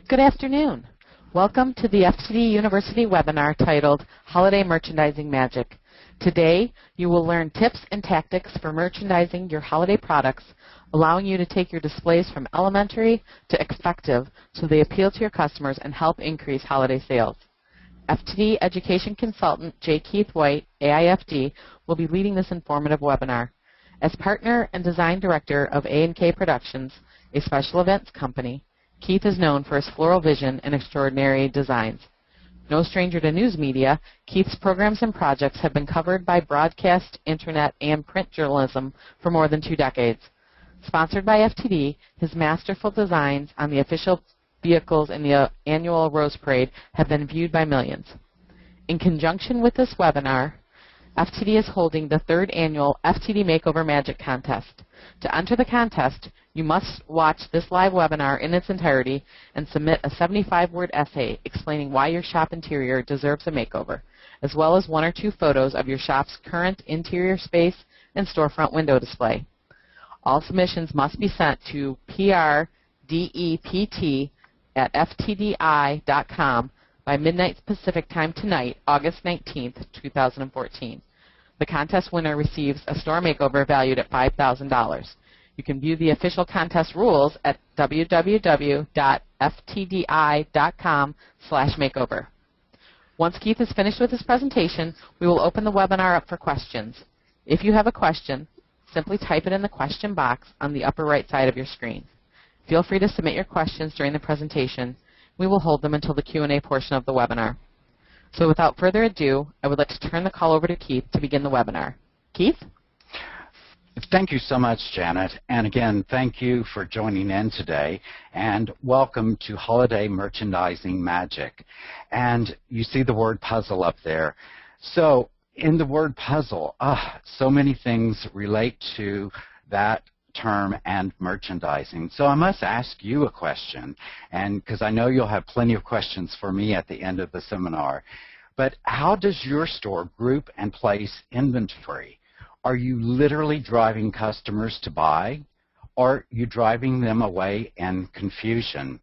Good afternoon. Welcome to the FTD University webinar titled Holiday Merchandising Magic. Today, you will learn tips and tactics for merchandising your holiday products, allowing you to take your displays from elementary to effective so they appeal to your customers and help increase holiday sales. FTD Education Consultant J. Keith White, AIFD, will be leading this informative webinar. As partner and design director of A&K Productions, a special events company, Keith is known for his floral vision and extraordinary designs. No stranger to news media, Keith's programs and projects have been covered by broadcast, internet, and print journalism for more than 2 decades. Sponsored by FTD, his masterful designs on the official vehicles in the annual Rose Parade have been viewed by millions. In conjunction with this webinar, FTD is holding the 3rd annual FTD Makeover Magic Contest. To enter the contest, you must watch this live webinar in its entirety and submit a 75-word essay explaining why your shop interior deserves a makeover, as well as 1 or 2 photos of your shop's current interior space and storefront window display. All submissions must be sent to prdept@ftdi.com by midnight Pacific Time tonight, August 19th, 2014. The contest winner receives a store makeover valued at $5,000. You can view the official contest rules at www.ftdi.com/makeover. Once Keith is finished with his presentation, we will open the webinar up for questions. If you have a question, simply type it in the question box on the upper right side of your screen. Feel free to submit your questions during the presentation. We will hold them until the Q&A portion of the webinar. So without further ado, I would like to turn the call over to Keith to begin the webinar. Keith? Thank you so much, Janet. And again, thank you for joining in today. And welcome to Holiday Merchandising Magic. And you see the word puzzle up there. So in the word puzzle, so many things relate to that term and merchandising. So I must ask you a question, and because I know you'll have plenty of questions for me at the end of the seminar. But how does your store group and place inventory? Are you literally driving customers to buy, or are you driving them away in confusion?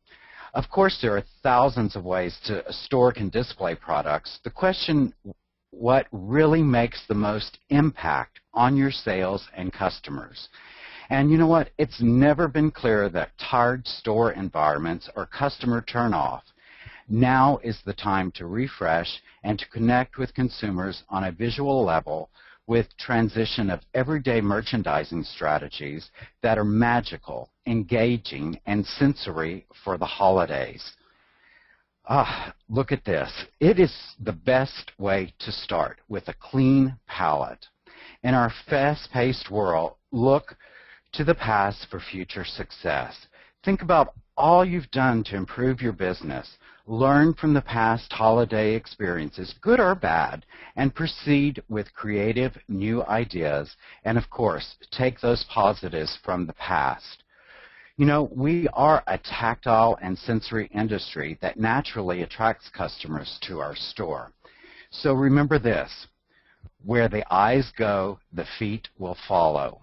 Of course, there are thousands of ways a store can display products. The question, what really makes the most impact on your sales and customers? And you know what? It's never been clearer that tired store environments are customer turnoff. Now is the time to refresh and to connect with consumers on a visual level with transition of everyday merchandising strategies that are magical, engaging, and sensory for the holidays. Look at this. It is the best way to start with a clean palette. In our fast-paced world, look to the past for future success. Think about all you've done to improve your business. Learn from the past holiday experiences, good or bad, and proceed with creative new ideas. And of course, take those positives from the past. You know, we are a tactile and sensory industry that naturally attracts customers to our store. So remember this: where the eyes go, the feet will follow.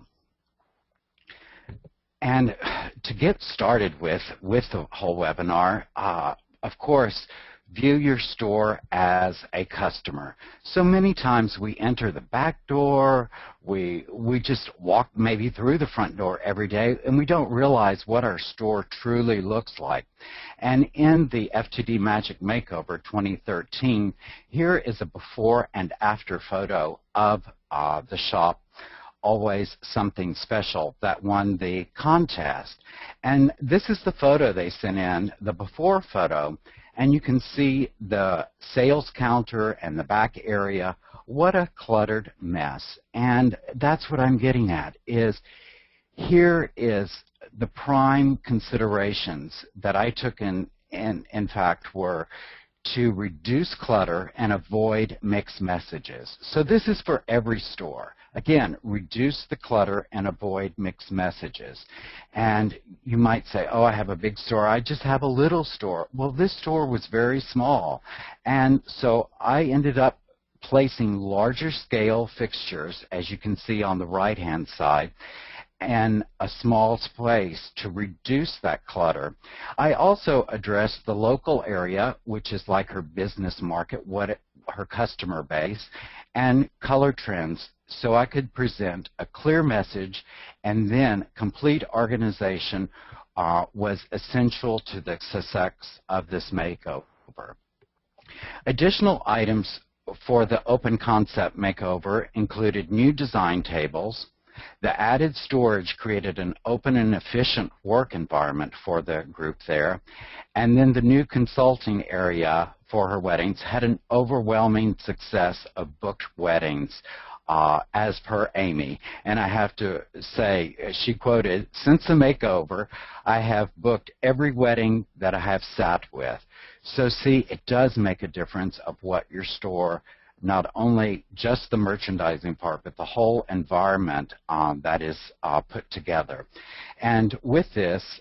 And to get started with the whole webinar, of course, view your store as a customer. So many times we enter the back door, we just walk maybe through the front door every day, and we don't realize what our store truly looks like. And in the FTD Magic Makeover 2013, here is a before and after photo of the shop. Always Something Special, that won the contest. And this is the photo they sent in, the before photo, and you can see the sales counter and the back area. What a cluttered mess. And that's what I'm getting at, is here is the prime considerations that I took in fact, were to reduce clutter and avoid mixed messages. So this is for every store. Again, reduce the clutter and avoid mixed messages. And you might say, oh, I have a big store. I just have a little store. Well, this store was very small. And so I ended up placing larger scale fixtures, as you can see on the right-hand side, in a small space to reduce that clutter. I also addressed the local area, which is like her business market, her customer base, and color trends, so I could present a clear message, and then complete organization was essential to the success of this makeover. Additional items for the open concept makeover included new design tables. The added storage created an open and efficient work environment for the group there. And then the new consulting area for her weddings had an overwhelming success of booked weddings, as per Amy. And I have to say, she quoted, "Since the makeover, I have booked every wedding that I have sat with." So see, it does make a difference of what your store, not only just the merchandising part, but the whole environment that is put together. And with this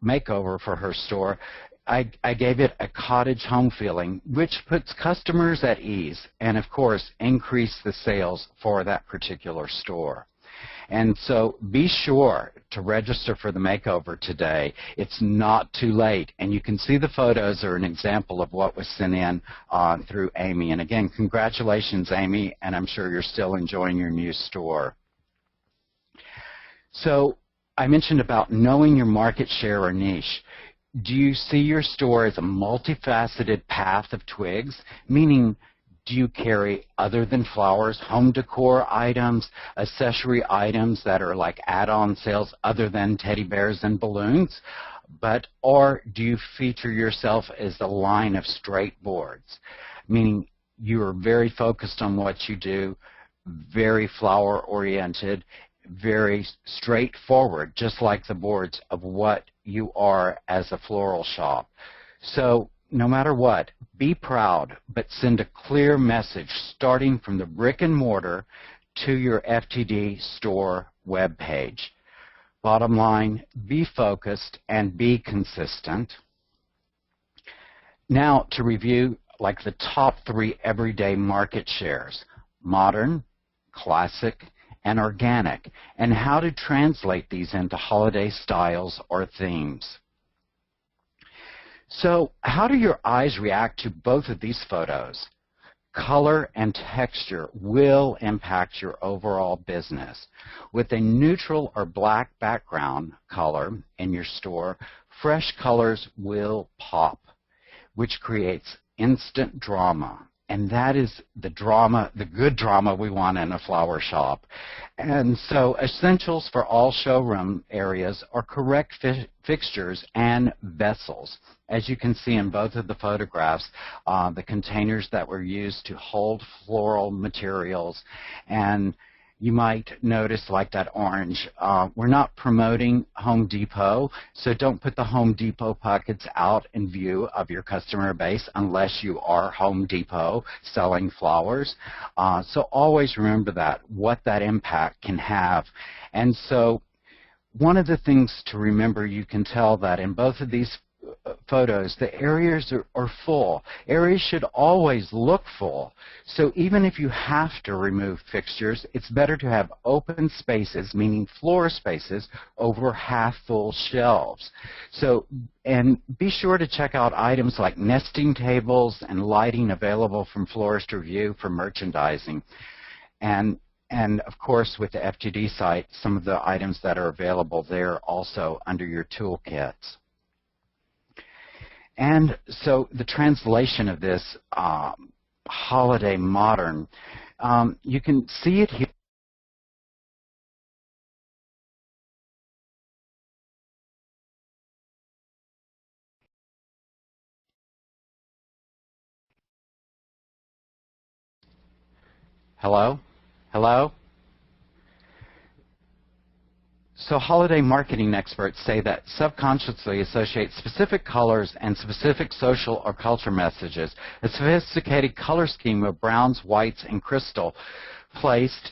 makeover for her store, I gave it a cottage home feeling, which puts customers at ease and, of course, increase the sales for that particular store. And so be sure to register for the makeover today. It's not too late. And you can see the photos are an example of what was sent in through Amy. And again, congratulations, Amy, and I'm sure you're still enjoying your new store. So I mentioned about knowing your market share or niche. Do you see your store as a multifaceted path of twigs? Meaning, do you carry, other than flowers, home decor items, accessory items that are like add-on sales other than teddy bears and balloons? Or do you feature yourself as a line of straight boards? Meaning you are very focused on what you do, very flower-oriented, very straightforward, just like the boards of what you are as a floral shop. So no matter what, be proud, but send a clear message starting from the brick and mortar to your FTD store webpage. Bottom line, be focused and be consistent. Now to review like the top 3 everyday market shares: modern, classic, and organic, and how to translate these into holiday styles or themes. So how do your eyes react to both of these photos? Color and texture will impact your overall business. With a neutral or black background color in your store, fresh colors will pop, which creates instant drama. And that is the drama, the good drama we want in a flower shop. And so essentials for all showroom areas are correct fixtures and vessels. As you can see in both of the photographs, the containers that were used to hold floral materials. And you might notice, like that orange, we're not promoting Home Depot, so don't put the Home Depot pockets out in view of your customer base unless you are Home Depot selling flowers. So always remember that, what that impact can have. And so one of the things to remember, you can tell that in both of these photos, the areas are full. Areas should always look full. So even if you have to remove fixtures, it's better to have open spaces, meaning floor spaces, over half full shelves. So, and be sure to check out items like nesting tables and lighting available from Florist Review for merchandising. And of course, with the FTD site, some of the items that are available there also under your toolkits. And so the translation of this holiday modern, you can see it here. Hello? Hello? So holiday marketing experts say that subconsciously associate specific colors and specific social or culture messages. A sophisticated color scheme of browns, whites, and crystal placed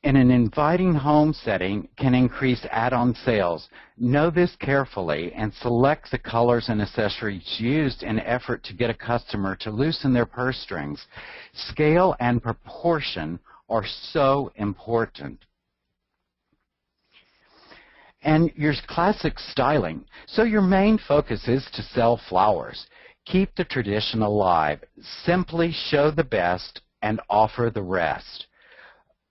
in an inviting home setting can increase add-on sales. Know this carefully and select the colors and accessories used in an effort to get a customer to loosen their purse strings. Scale and proportion are so important. And your classic styling. So your main focus is to sell flowers. Keep the tradition alive. Simply show the best and offer the rest.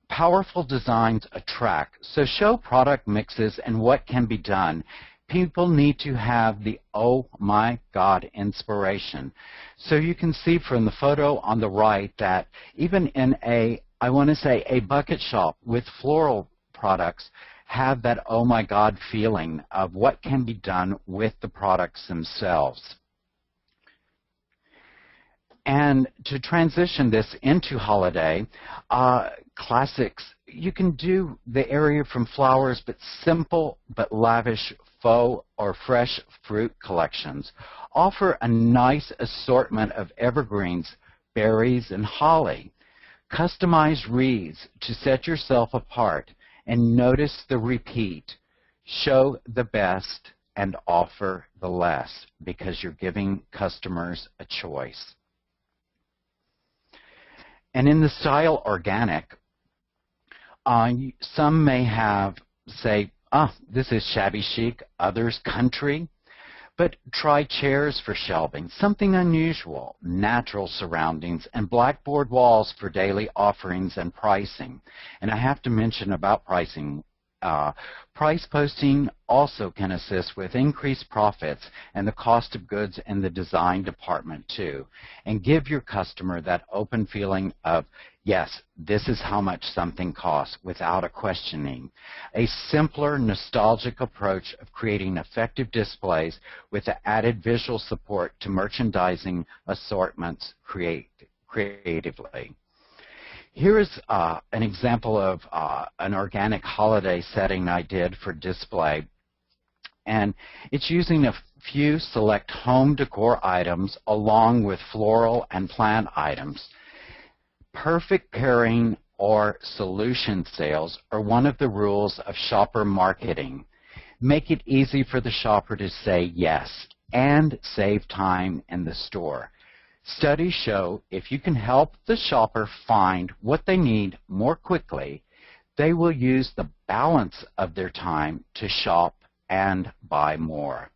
Powerful designs attract, so show product mixes and what can be done. People need to have the oh my God inspiration. So you can see from the photo on the right that even in I want to say a bucket shop with floral products have that oh my God feeling of what can be done with the products themselves. And to transition this into holiday, classics, you can do the area from flowers, but simple but lavish faux or fresh fruit collections. Offer a nice assortment of evergreens, berries, and holly. Customize wreaths to set yourself apart, and notice the repeat. Show the best and offer the less, because you're giving customers a choice. And in the style organic, some may have, say, this is shabby chic, others country, but try chairs for shelving, something unusual, natural surroundings, and blackboard walls for daily offerings and pricing. And I have to mention about pricing. Price posting also can assist with increased profits and the cost of goods in the design department too, and give your customer that open feeling of, yes, this is how much something costs without a questioning. A simpler, nostalgic approach of creating effective displays with the added visual support to merchandising assortments creatively. Here is an example of an organic holiday setting I did for display. And it's using a few select home decor items along with floral and plant items. Perfect pairing or solution sales are one of the rules of shopper marketing. Make it easy for the shopper to say yes and save time in the store. Studies show if you can help the shopper find what they need more quickly, they will use the balance of their time to shop and buy more.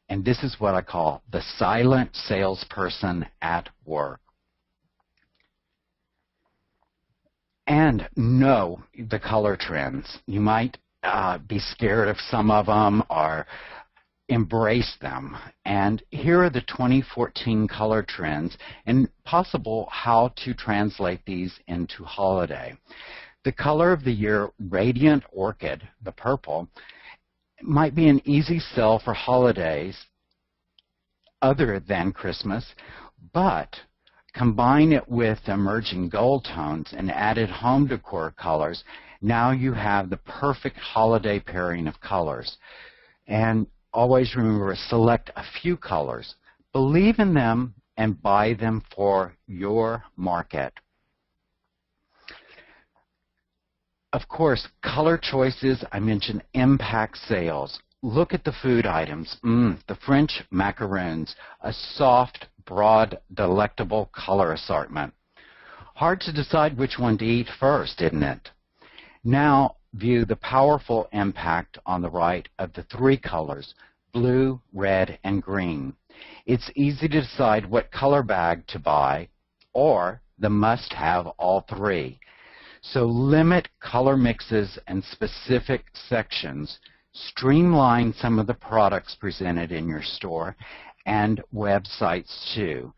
And this is what I call the silent salesperson at work. And know the color trends. You might be scared of some of them or embrace them. And here are the 2014 color trends and possible how to translate these into holiday. The color of the year, Radiant Orchid, the purple, might be an easy sell for holidays other than Christmas, but combine it with emerging gold tones and added home decor colors. Now you have the perfect holiday pairing of colors. And always remember, select a few colors. Believe in them and buy them for your market. Of course, color choices, I mentioned, impact sales. Look at the food items. The French macaroons, a soft, broad, delectable color assortment. Hard to decide which one to eat first, isn't it? Now view the powerful impact on the right of the three colors, blue, red, and green. It's easy to decide what color bag to buy or the must-have all three. So limit color mixes and specific sections. Streamline some of the products presented in your store and websites too.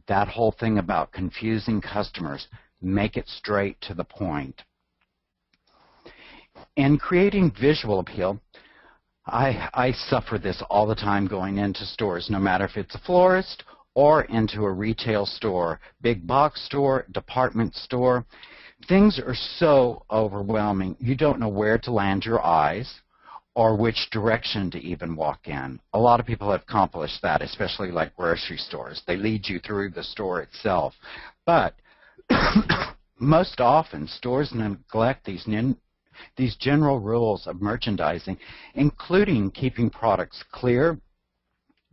That whole thing about confusing customers, make it straight to the point. In creating visual appeal, I suffer this all the time going into stores, no matter if it's a florist or into a retail store, big box store, department store. Things are so overwhelming, you don't know where to land your eyes or which direction to even walk in. A lot of people have accomplished that, especially like grocery stores. They lead you through the store itself. But most often, stores neglect these general rules of merchandising, including keeping products clear,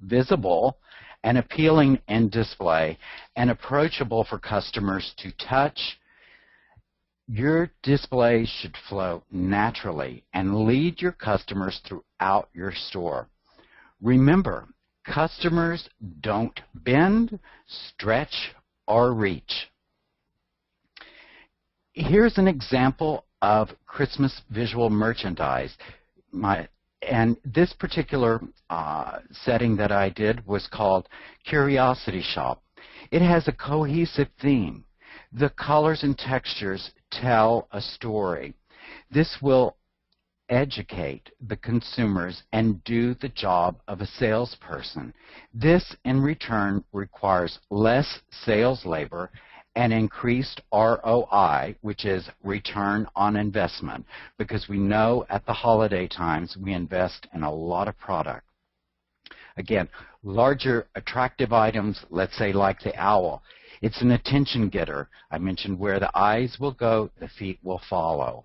visible, and appealing in display, and approachable for customers to touch Your display should flow naturally and lead your customers throughout your store. Remember, customers don't bend, stretch, or reach. Here's an example of Christmas visual merchandise. And this particular setting that I did was called Curiosity Shop. It has a cohesive theme. The colors and textures tell a story. This will educate the consumers and do the job of a salesperson. This, in return, requires less sales labor and increased ROI, which is return on investment, because we know at the holiday times we invest in a lot of product. Again, larger attractive items, let's say like the owl, it's an attention getter. I mentioned where the eyes will go, the feet will follow.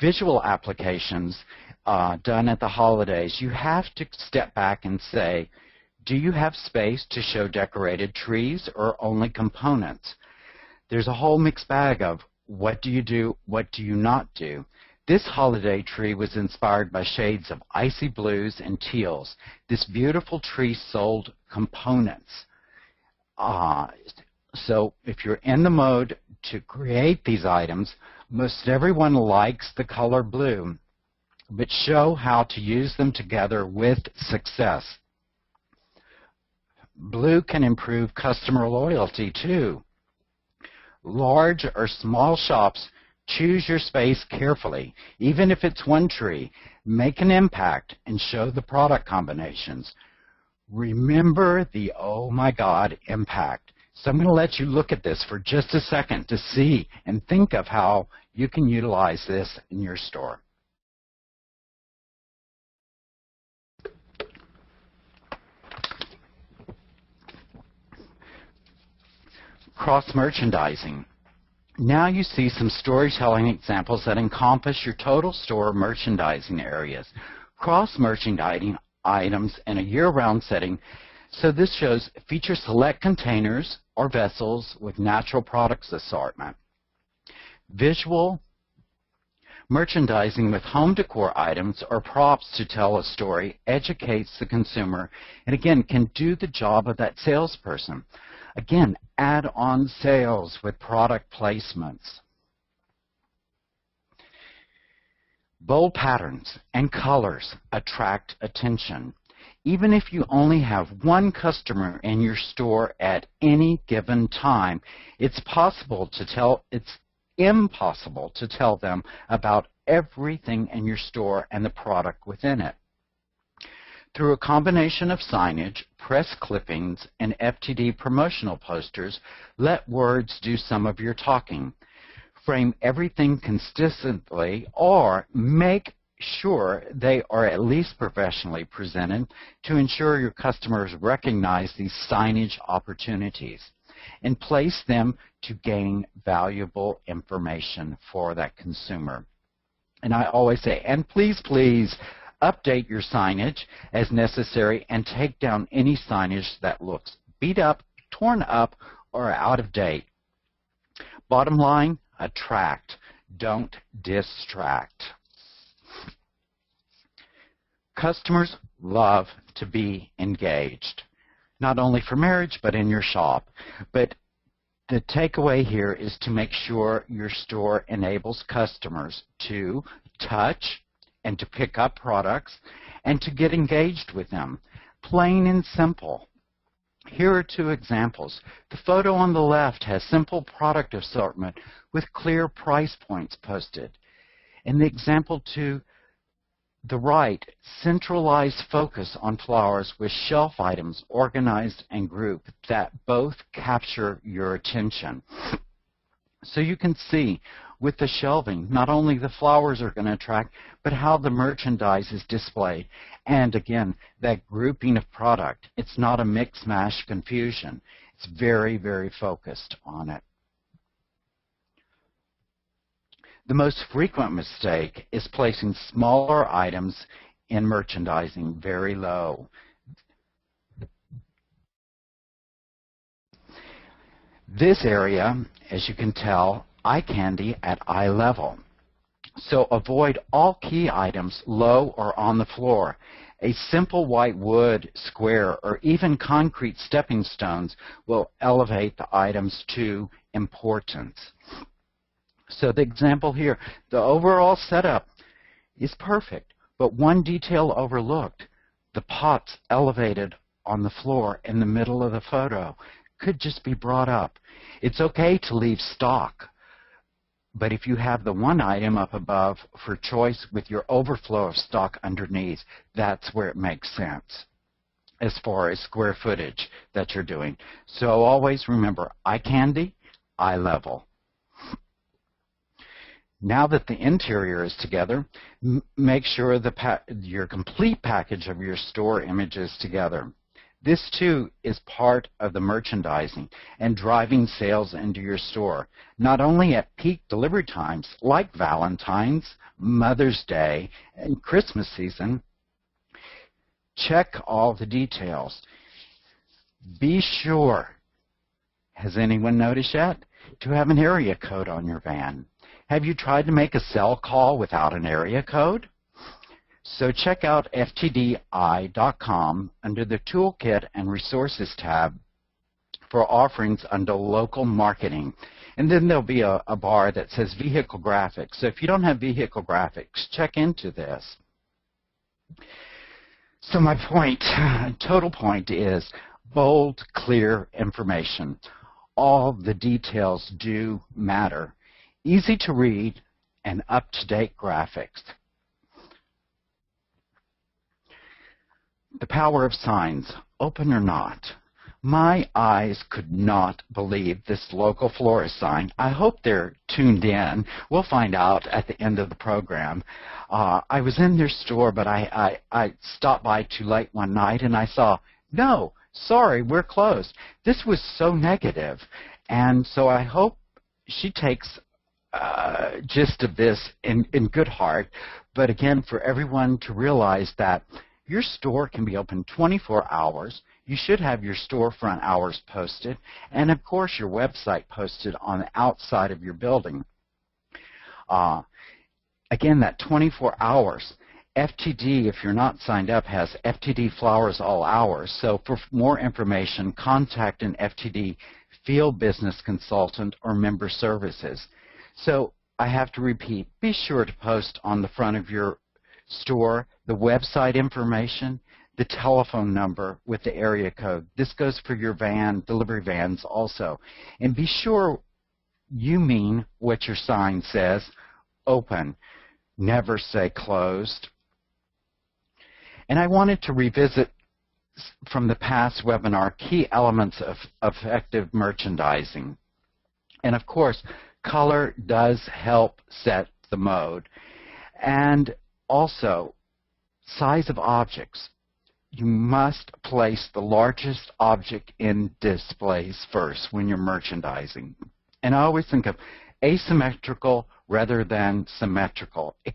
Visual applications done at the holidays, you have to step back and say, do you have space to show decorated trees or only components? There's a whole mixed bag of what do you do, what do you not do. This holiday tree was inspired by shades of icy blues and teals. This beautiful tree sold components. So if you're in the mode to create these items, most everyone likes the color blue, but show how to use them together with success. Blue can improve customer loyalty too. Large or small shops, choose your space carefully. Even if it's one tree, make an impact and show the product combinations. Remember the oh my God impact. So I'm going to let you look at this for just a second to see and think of how you can utilize this in your store. Cross-merchandising. Now you see some storytelling examples that encompass your total store merchandising areas. Cross-merchandising items in a year-round setting. So this shows feature select containers or vessels with natural products assortment. Visual merchandising with home decor items or props to tell a story educates the consumer and again can do the job of that salesperson. Again, add-on sales with product placements. Bold patterns and colors attract attention. Even if you only have one customer in your store at any given time, it's impossible to tell them about everything in your store and the product within it. Through a combination of signage, press clippings, and FTD promotional posters, let words do some of your talking. Frame everything consistently or make sure they are at least professionally presented to ensure your customers recognize these signage opportunities and place them to gain valuable information for that consumer. And I always say, and please, please, update your signage as necessary and take down any signage that looks beat up, torn up, or out of date. Bottom line, attract, don't distract. Customers love to be engaged, not only for marriage, but in your shop. But the takeaway here is to make sure your store enables customers to touch and to pick up products and to get engaged with them. Plain and simple. Here are two examples. The photo on the left has simple product assortment with clear price points posted. And the example to the right, centralized focus on flowers with shelf items organized and grouped that both capture your attention. So you can see with the shelving, not only the flowers are going to attract, but how the merchandise is displayed. And again, that grouping of product. It's not a mix-mash confusion. It's very, very focused on it. The most frequent mistake is placing smaller items in merchandising very low. This area, as you can tell, eye candy at eye level. So avoid all key items low or on the floor. A simple white wood square or even concrete stepping stones will elevate the items to importance. So the example here, the overall setup is perfect, but one detail overlooked. The pots elevated on the floor in the middle of the photo could just be brought up. It's okay to leave stock, but if you have the one item up above for choice with your overflow of stock underneath, that's where it makes sense as far as square footage that you're doing. So always remember, eye candy, eye level. Now that the interior is together, make sure your complete package of your store image is together. This, too, is part of the merchandising and driving sales into your store, not only at peak delivery times like Valentine's, Mother's Day, and Christmas season. Check all the details. Be sure, has anyone noticed yet, to have an area code on your van. Have you tried to make a cell call without an area code? So check out ftdi.com under the Toolkit and Resources tab for offerings under Local Marketing. And then there'll be a bar that says Vehicle Graphics. So if you don't have Vehicle Graphics, check into this. So my point, total point is bold, clear information. All the details do matter. Easy to read and up-to-date graphics. The power of signs, open or not. My eyes could not believe this local florist sign. I hope they're tuned in. We'll find out at the end of the program. I was in their store, but I stopped by too late one night, and I saw, no, sorry, we're closed. This was so negative. And so I hope she takes gist of this in good heart, but again, for everyone to realize that your store can be open 24 hours. You should have your storefront hours posted, and of course your website posted on the outside of your building. Again, that 24 hours. FTD, if you're not signed up, has FTD Flowers all hours. So for more information, contact an FTD field business consultant or member services. So I have to repeat, be sure to post on the front of your store the website information, the telephone number with the area code. This goes for your van, delivery vans also. And be sure you mean what your sign says, open. Never say closed. And I wanted to revisit from the past webinar key elements of effective merchandising. And of course, color does help set the mode. And also, size of objects. You must place the largest object in displays first when you're merchandising. And I always think of asymmetrical rather than symmetrical. It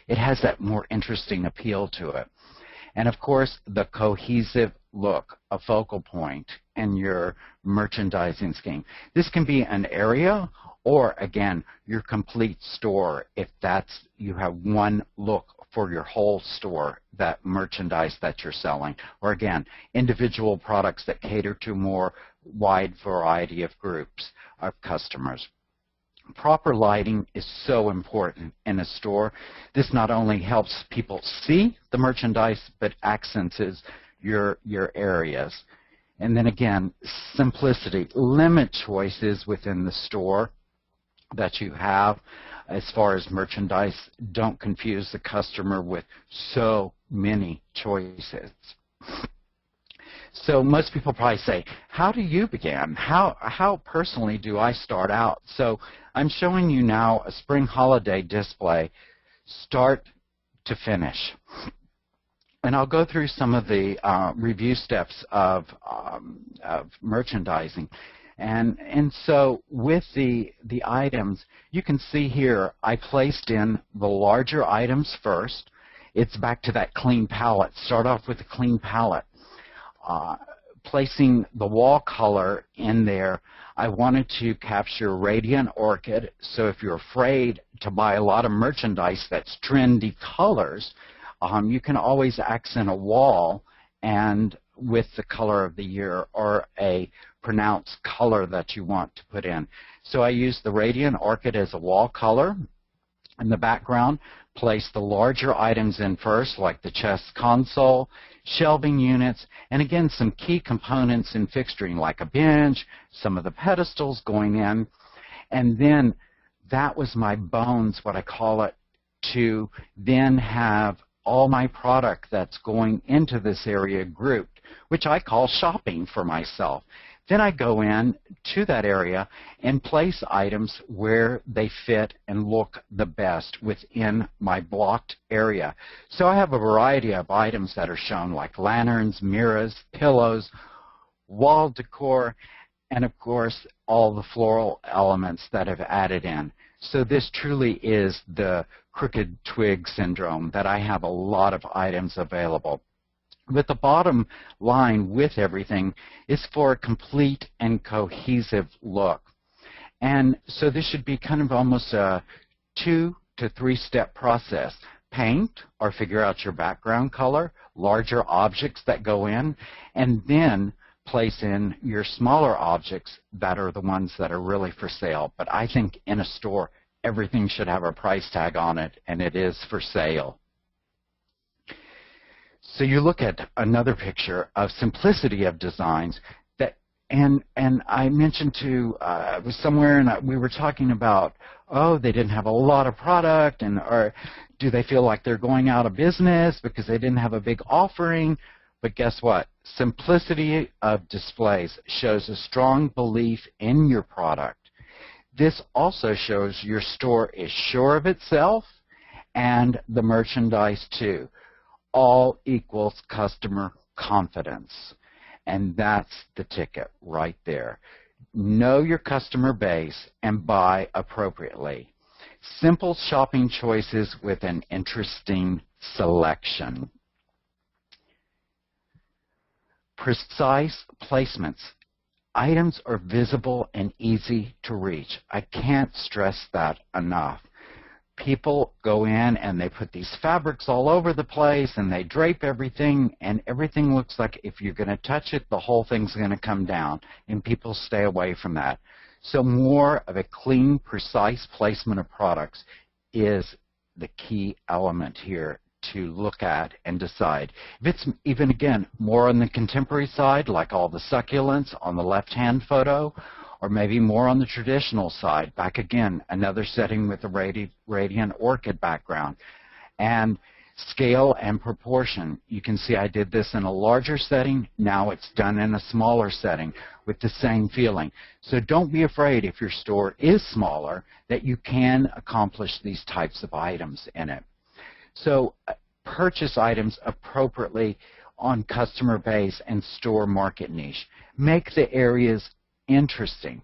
has that more interesting appeal to it. And of course, the cohesive look, a focal point in your merchandising scheme. This can be an area or, again, your complete store if you have one look for your whole store, that merchandise that you're selling. Or, again, individual products that cater to a more wide variety of groups of customers. Proper lighting is so important in a store. This not only helps people see the merchandise, but accents your areas. And then again, simplicity. Limit choices within the store that you have as far as merchandise. Don't confuse the customer with so many choices. So most people probably say, how do you begin? How personally do I start out? So I'm showing you now a spring holiday display, start to finish. And I'll go through some of the review steps of merchandising. And so with the items, you can see here I placed in the larger items first. It's back to that clean palette. Start off with a clean palette. placing the wall color in there, I wanted to capture radiant orchid. So if you're afraid to buy a lot of merchandise that's trendy colors, you can always accent a wall and with the color of the year or a pronounced color that you want to put in. So I used the radiant orchid as a wall color. In the background, place the larger items in first, like the chest console, shelving units, and again, some key components in fixturing, like a bench, some of the pedestals going in. And then that was my bones, what I call it, to then have all my product that's going into this area grouped, which I call shopping for myself. Then I go in to that area and place items where they fit and look the best within my blocked area. So I have a variety of items that are shown, like lanterns, mirrors, pillows, wall decor, and of course all the floral elements that I've added in. So this truly is the crooked twig syndrome, that I have a lot of items available. But the bottom line with everything is for a complete and cohesive look. And so this should be kind of almost a 2 to 3 step process. Paint or figure out your background color, larger objects that go in, and then place in your smaller objects that are the ones that are really for sale. But I think in a store, everything should have a price tag on it, and it is for sale. So you look at another picture of simplicity of designs that, and I mentioned to, it was somewhere, and we were talking about, oh, they didn't have a lot of product, and or do they feel like they're going out of business because they didn't have a big offering? But guess what? Simplicity of displays shows a strong belief in your product. This also shows your store is sure of itself and the merchandise too. All equals customer confidence. And that's the ticket right there. Know your customer base and buy appropriately. Simple shopping choices with an interesting selection. Precise placements. Items are visible and easy to reach. I can't stress that enough. People go in and they put these fabrics all over the place and they drape everything, and everything looks like if you're going to touch it, the whole thing's going to come down, and people stay away from that. So more of a clean, precise placement of products is the key element here to look at and decide. If it's even, again, more on the contemporary side, like all the succulents on the left-hand photo, or maybe more on the traditional side, back again, another setting with a radiant orchid background. And scale and proportion. You can see I did this in a larger setting. Now it's done in a smaller setting with the same feeling. So don't be afraid if your store is smaller that you can accomplish these types of items in it. So purchase items appropriately on customer base and store market niche. Make the areas interesting.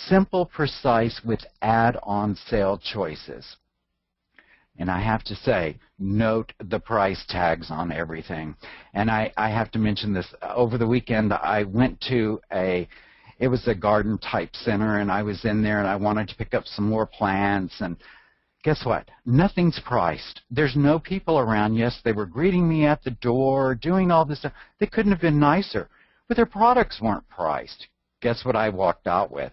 Simple, precise with add-on sale choices. And I have to say, note the price tags on everything. And I have to mention this. Over the weekend, I went to it was a garden type center, and I was in there and I wanted to pick up some more plants, and guess what? Nothing's priced. There's no people around. Yes, they were greeting me at the door, doing all this stuff. They couldn't have been nicer, but their products weren't priced. Guess what I walked out with?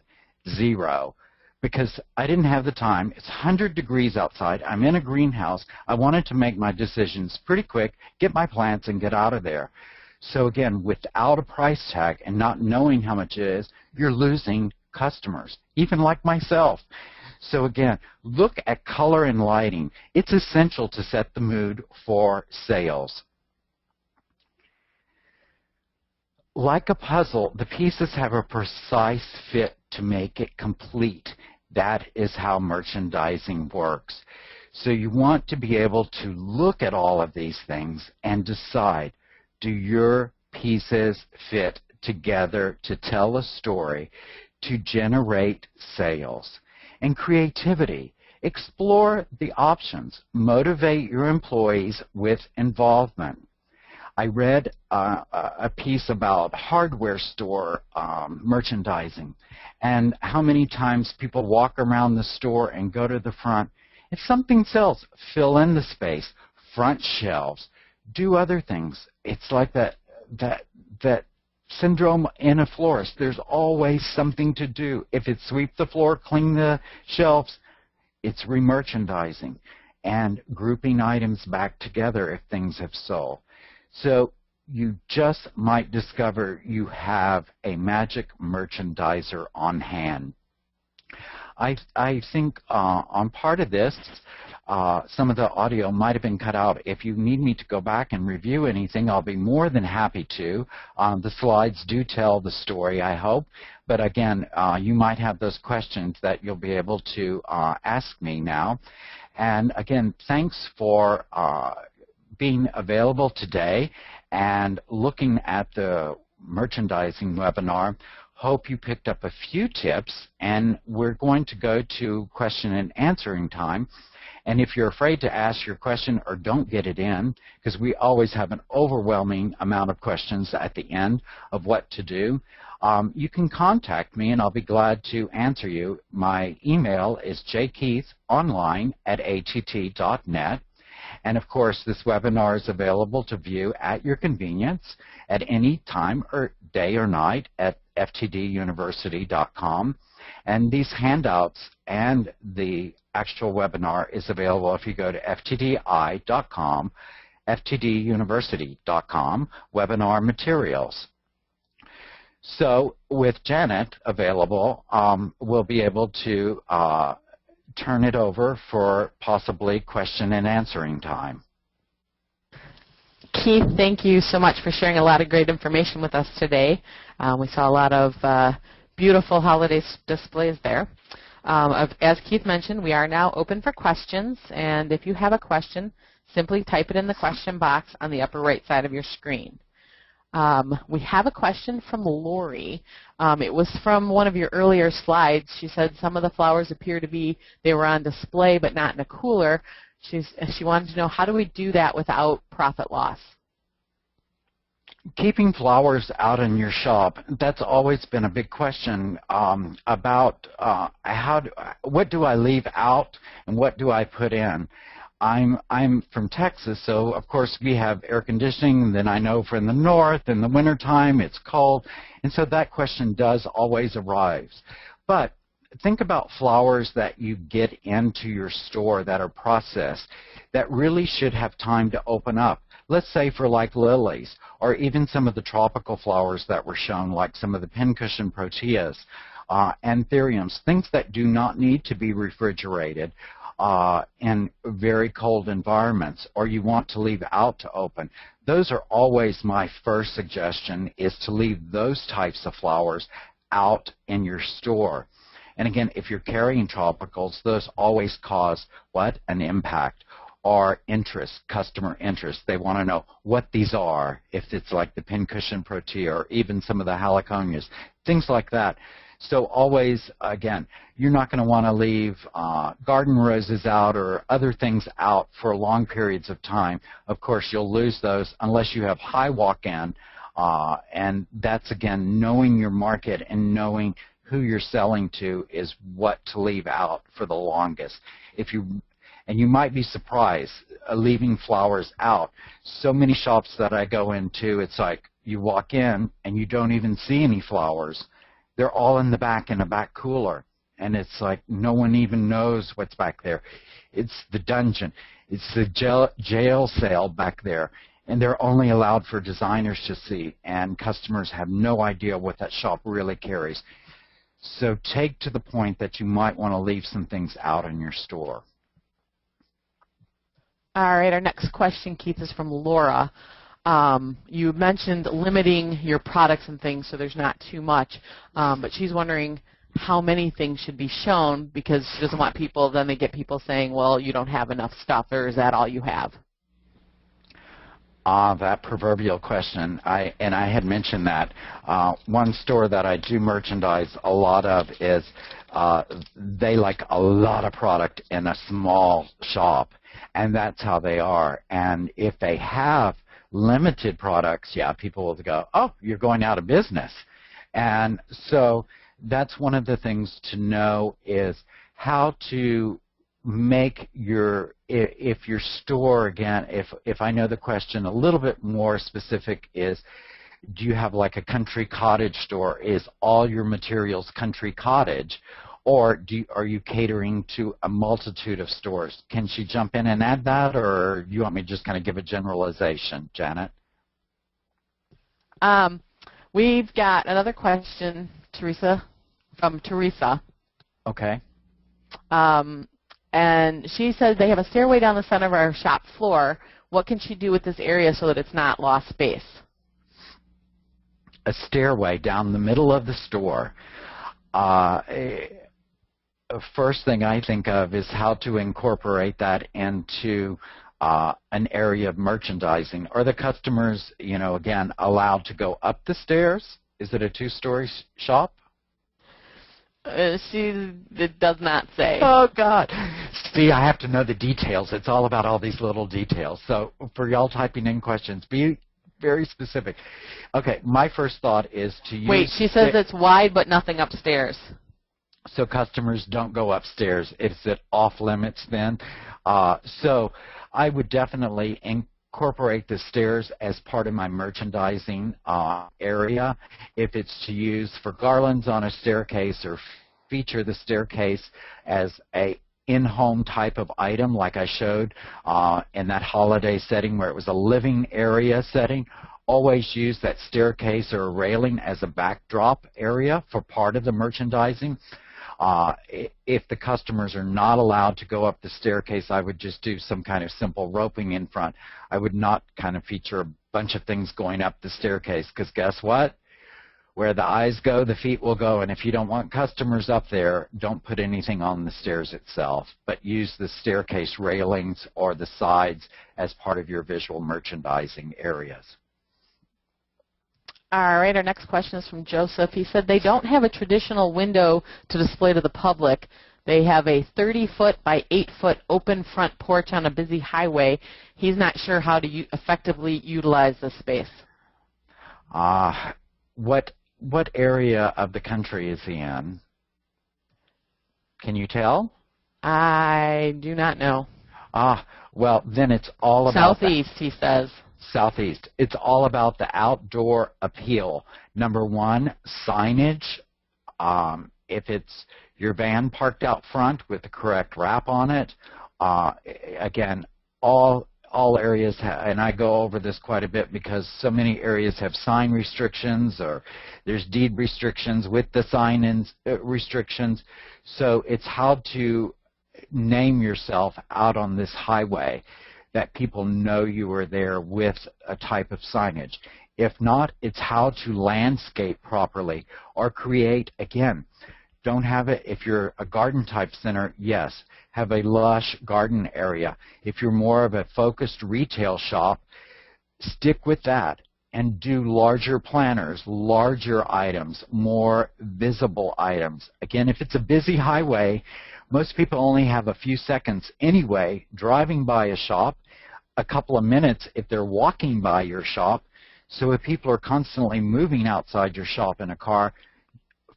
Zero. Because I didn't have the time. It's 100 degrees outside. I'm in a greenhouse. I wanted to make my decisions pretty quick, get my plants, and get out of there. So again, without a price tag and not knowing how much it is, you're losing customers, even like myself. So again, look at color and lighting. It's essential to set the mood for sales. Like a puzzle, the pieces have a precise fit to make it complete. That is how merchandising works. So you want to be able to look at all of these things and decide, do your pieces fit together to tell a story, to generate sales? And creativity. Explore the options. Motivate your employees with involvement. I read a piece about hardware store merchandising and how many times people walk around the store and go to the front. If something sells, fill in the space, front shelves, do other things. It's like that syndrome in a florist. There's always something to do. If it's sweep the floor, clean the shelves, it's remerchandising and grouping items back together if things have sold. So you just might discover you have a magic merchandiser on hand. I think on part of this, some of the audio might have been cut out. If you need me to go back and review anything, I'll be more than happy to. The slides do tell the story, I hope. But again, you might have those questions that you'll be able to ask me now. And again, thanks for being available today and looking at the merchandising webinar. Hope you picked up a few tips, and we're going to go to question and answering time. And if you're afraid to ask your question or don't get it in, because we always have an overwhelming amount of questions at the end of what to do, you can contact me and I'll be glad to answer you. My email is jkeithonline@att.net. And of course, this webinar is available to view at your convenience at any time or day or night at ftduniversity.com. And these handouts and the actual webinar is available if you go to ftdi.com, ftduniversity.com, webinar materials. So with Janet available, we'll be able to turn it over for possibly question and answering time. Keith, thank you so much for sharing a lot of great information with us today. We saw a lot of beautiful holiday displays there. As Keith mentioned, we are now open for questions, and if you have a question, simply type it in the question box on the upper right side of your screen. We have a question from Lori. It was from one of your earlier slides. She said some of the flowers appear to be, they were on display but not in a cooler. She wanted to know, how do we do that without profit loss? Keeping flowers out in your shop, that's always been a big question about what do I leave out and what do I put in. I'm from Texas, so of course we have air conditioning, and then I know from the north in the wintertime it's cold, and so that question does always arise. But think about flowers that you get into your store that are processed that really should have time to open up. Let's say for like lilies, or even some of the tropical flowers that were shown, like some of the pincushion proteas, anthuriums, things that do not need to be refrigerated in very cold environments, or you want to leave out to open. Those are always my first suggestion, is to leave those types of flowers out in your store. And again, if you're carrying tropicals, those always cause what? An impact or interest, customer interest. They want to know what these are, if it's like the pincushion protea or even some of the haliconias, things like that. So always, again, you're not going to want to leave garden roses out or other things out for long periods of time. Of course, you'll lose those unless you have high walk-in, and that's, again, knowing your market and knowing who you're selling to is what to leave out for the longest. And you might be surprised leaving flowers out. So many shops that I go into, it's like you walk in and you don't even see any flowers. They're all in the back in a back cooler. And it's like no one even knows what's back there. It's the dungeon. It's the jail cell back there. And they're only allowed for designers to see. And customers have no idea what that shop really carries. So take to the point that you might want to leave some things out in your store. All right, our next question, Keith, is from Laura. You mentioned limiting your products and things so there's not too much, but she's wondering how many things should be shown, because she doesn't want people, then they get people saying, well, you don't have enough stuff, or is that all you have? That proverbial question, I had mentioned that. One store that I do merchandise a lot of is they like a lot of product in a small shop, and that's how they are. And if they have limited products, yeah, people will go, oh, you're going out of business. And so that's one of the things to know is how to make your, if your store, again, if I know the question a little bit more specific is, do you have like a country cottage store? Is all your materials country cottage? Or are you catering to a multitude of stores? Can she jump in and add that, or do you want me to just kind of give a generalization, Janet? We've got another question, Teresa, from Teresa. Okay. And she says they have a stairway down the center of our shop floor. What can she do with this area so that it's not lost space? A stairway down the middle of the store. First thing I think of is how to incorporate that into an area of merchandising. Are the customers, again, allowed to go up the stairs? Is it a two-story shop? It does not say. Oh, God. See, I have to know the details. It's all about all these little details. So for y'all typing in questions, be very specific. Okay, my first thought is to use... Wait, she says it's wide but nothing upstairs. So customers don't go upstairs. Is it off limits then? So I would definitely incorporate the stairs as part of my merchandising area. If it's to use for garlands on a staircase or feature the staircase as a in-home type of item like I showed in that holiday setting where it was a living area setting, always use that staircase or railing as a backdrop area for part of the merchandising. If the customers are not allowed to go up the staircase, I would just do some kind of simple roping in front. I would not kind of feature a bunch of things going up the staircase, because guess what? Where the eyes go, the feet will go. And if you don't want customers up there, don't put anything on the stairs itself, but use the staircase railings or the sides as part of your visual merchandising areas. All right, our next question is from Joseph. He said they don't have a traditional window to display to the public. They have a 30-foot by 8-foot open front porch on a busy highway. He's not sure how to effectively utilize this space. What area of the country is he in? Can you tell? I do not know. Well, then it's all about... Southeast, he says. Southeast. It's all about the outdoor appeal. Number one, signage. If it's your van parked out front with the correct wrap on it, again, all areas, and I go over this quite a bit because so many areas have sign restrictions or there's deed restrictions with the sign restrictions. So it's how to name yourself out on this highway that people know you are there with a type of signage. If not, it's how to landscape properly or create, again, don't have it, if you're a garden type center, yes, have a lush garden area. If you're more of a focused retail shop, stick with that and do larger planners, larger items, more visible items. Again, if it's a busy highway, most people only have a few seconds anyway driving by a shop, a couple of minutes if they're walking by your shop. So if people are constantly moving outside your shop in a car,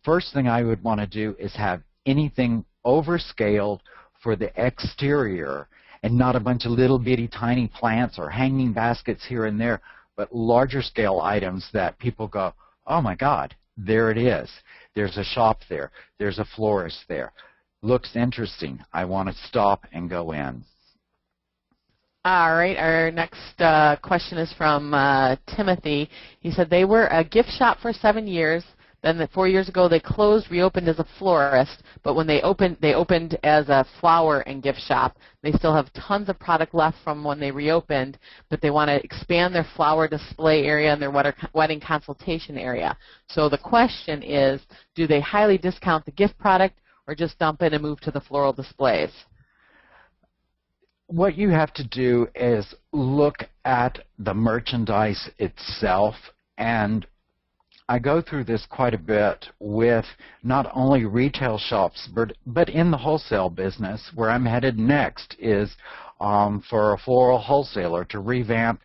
first thing I would want to do is have anything overscaled for the exterior and not a bunch of little bitty tiny plants or hanging baskets here and there, but larger scale items that people go, oh my God, there it is. There's a shop there. There's a florist there. Looks interesting. I want to stop and go in. All right, our next question is from Timothy. He said they were a gift shop for 7 years. Then 4 years ago they closed, reopened as a florist. But when they opened as a flower and gift shop. They still have tons of product left from when they reopened, but they want to expand their flower display area and their wedding consultation area. So the question is, do they highly discount the gift product or just dump it and move to the floral displays? What you have to do is look at the merchandise itself, and I go through this quite a bit with not only retail shops, but in the wholesale business. Where I'm headed next is for a floral wholesaler to revamp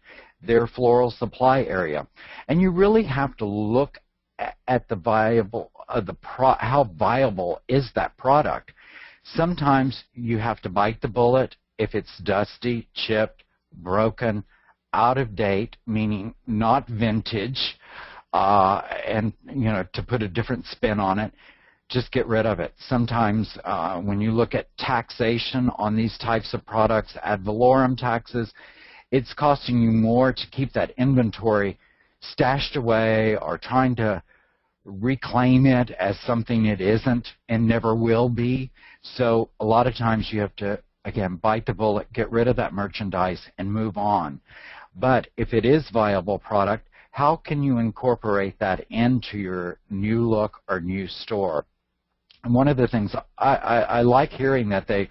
their floral supply area. And you really have to look at the viable, how viable is that product. Sometimes you have to bite the bullet if it's dusty, chipped, broken, out of date, meaning not vintage, and to put a different spin on it, just get rid of it. Sometimes when you look at taxation on these types of products, ad valorem taxes, it's costing you more to keep that inventory stashed away or trying to reclaim it as something it isn't and never will be. So a lot of times you have to, again, bite the bullet, get rid of that merchandise, and move on. But if it is viable product, how can you incorporate that into your new look or new store? And one of the things I like hearing that they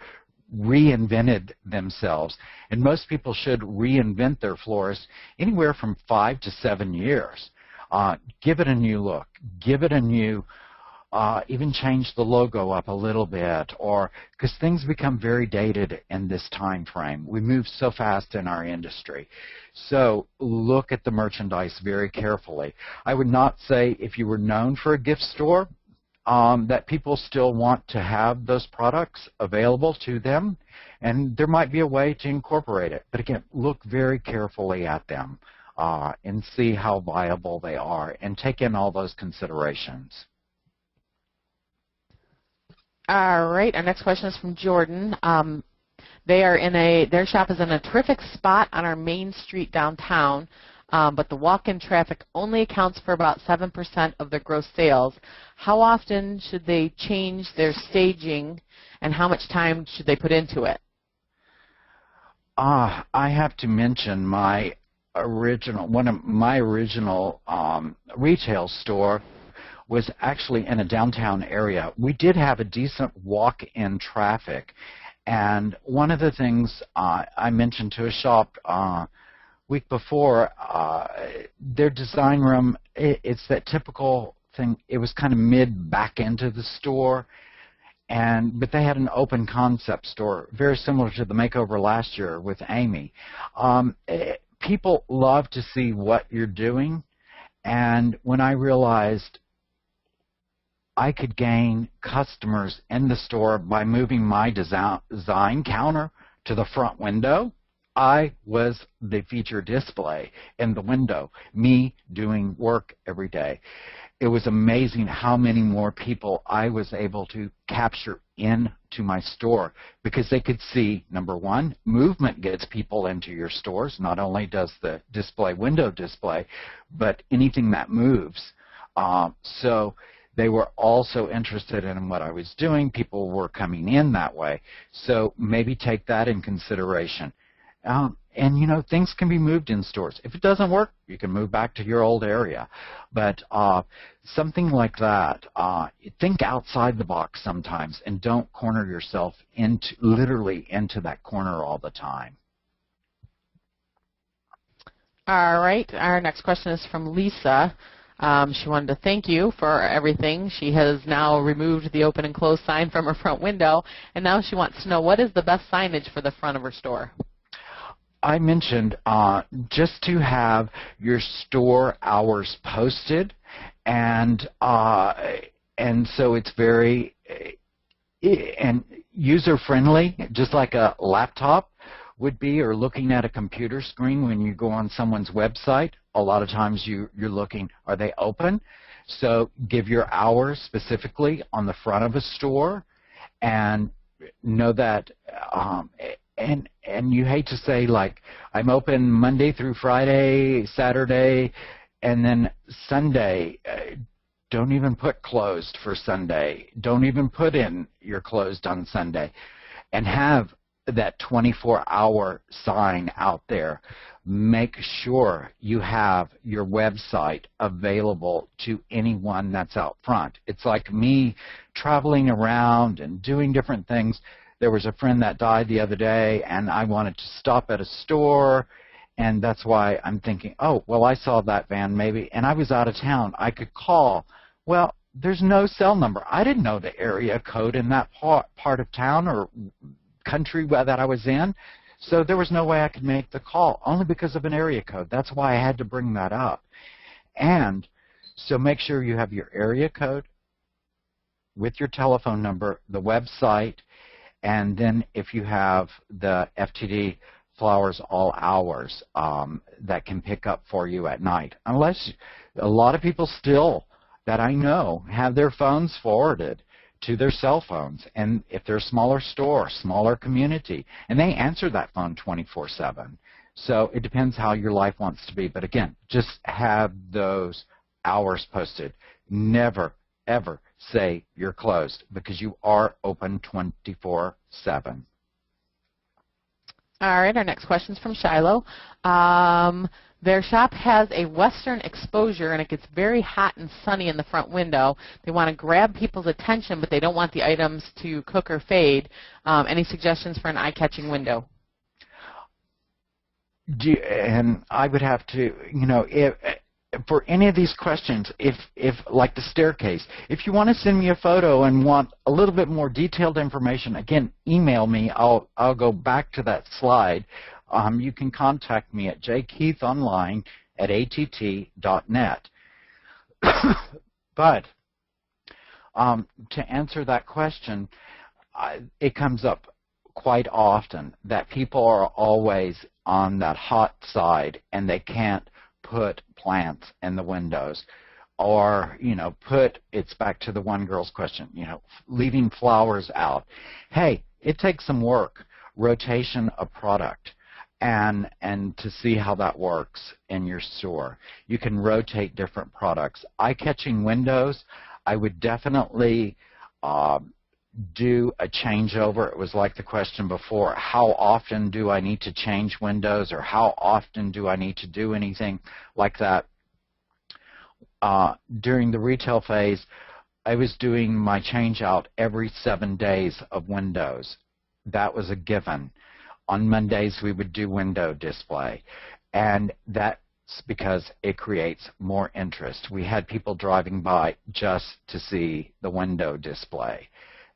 reinvented themselves, and most people should reinvent their florists anywhere from 5 to 7 years. Give it a new look, give it a new, even change the logo up a little bit, or because things become very dated in this time frame. We move so fast in our industry. So look at the merchandise very carefully. I would not say if you were known for a gift store, that people still want to have those products available to them, and there might be a way to incorporate it. But again, look very carefully at them and see how viable they are, and take in all those considerations. All right, our next question is from Jordan. Their shop is in a terrific spot on our main street downtown, but the walk-in traffic only accounts for about 7% of their gross sales. How often should they change their staging, and how much time should they put into it? I have to mention one of my original retail store was actually in a downtown area. We did have a decent walk-in traffic, and one of the things I mentioned to a shop week before, their design room, it's that typical thing. It was kind of mid back into the store, but they had an open concept store, very similar to the makeover last year with Amy. People love to see what you're doing, and when I realized I could gain customers in the store by moving my design counter to the front window, I was the feature display in the window, me doing work every day. It was amazing how many more people I was able to capture into my store, because they could see, number one, movement gets people into your stores. Not only does the display window display, but anything that moves. So they were also interested in what I was doing. People were coming in that way. So maybe take that in consideration. And things can be moved in stores. If it doesn't work, you can move back to your old area. But something like that, think outside the box sometimes, and don't corner yourself literally into that corner all the time. All right, our next question is from Lisa. She wanted to thank you for everything. She has now removed the open and close sign from her front window, and now she wants to know, what is the best signage for the front of her store? I mentioned just to have your store hours posted, and so it's very and user-friendly, just like a laptop would be, or looking at a computer screen when you go on someone's website. A lot of times you're looking, are they open? So give your hours specifically on the front of a store, and know that and you hate to say, like, I'm open Monday through Friday, Saturday, and then Sunday. Don't even put closed for Sunday. Don't even put in you're closed on Sunday. And have that 24-hour sign out there. Make sure you have your website available to anyone that's out front. It's like me traveling around and doing different things. There was a friend that died the other day, and I wanted to stop at a store, and that's why I'm thinking, oh, well, I saw that van maybe, and I was out of town. I could call. Well, there's no cell number. I didn't know the area code in that part of town or country that I was in. So there was no way I could make the call, only because of an area code. That's why I had to bring that up. And so make sure you have your area code with your telephone number, the website, and then if you have the FTD Flowers All Hours that can pick up for you at night. Unless a lot of people still that I know have their phones forwarded to their cell phones, and if they're a smaller store, smaller community, and they answer that phone 24/7. So it depends how your life wants to be. But again, just have those hours posted. Never, ever say you're closed, because you are open 24/7. All right, our next question is from Shiloh. Their shop has a western exposure, and it gets very hot and sunny in the front window. They want to grab people's attention, but they don't want the items to cook or fade. Any suggestions for an eye-catching window? And I would have to, for any of these questions, if like the staircase, if you want to send me a photo and want a little bit more detailed information, again, email me. I'll go back to that slide. You can contact me at jkeithonline@att.net. But to answer that question, it comes up quite often that people are always on that hot side and they can't put plants in the windows, or it's back to the one girl's question, leaving flowers out. Hey, it takes some work, rotation of product, and to see how that works in your store. You can rotate different products. Eye-catching windows, I would definitely do a changeover. It was like the question before, how often do I need to change windows, or how often do I need to do anything like that? During the retail phase, I was doing my change out every 7 days of windows. That was a given. On Mondays, we would do window display, and that's because it creates more interest. We had people driving by just to see the window display.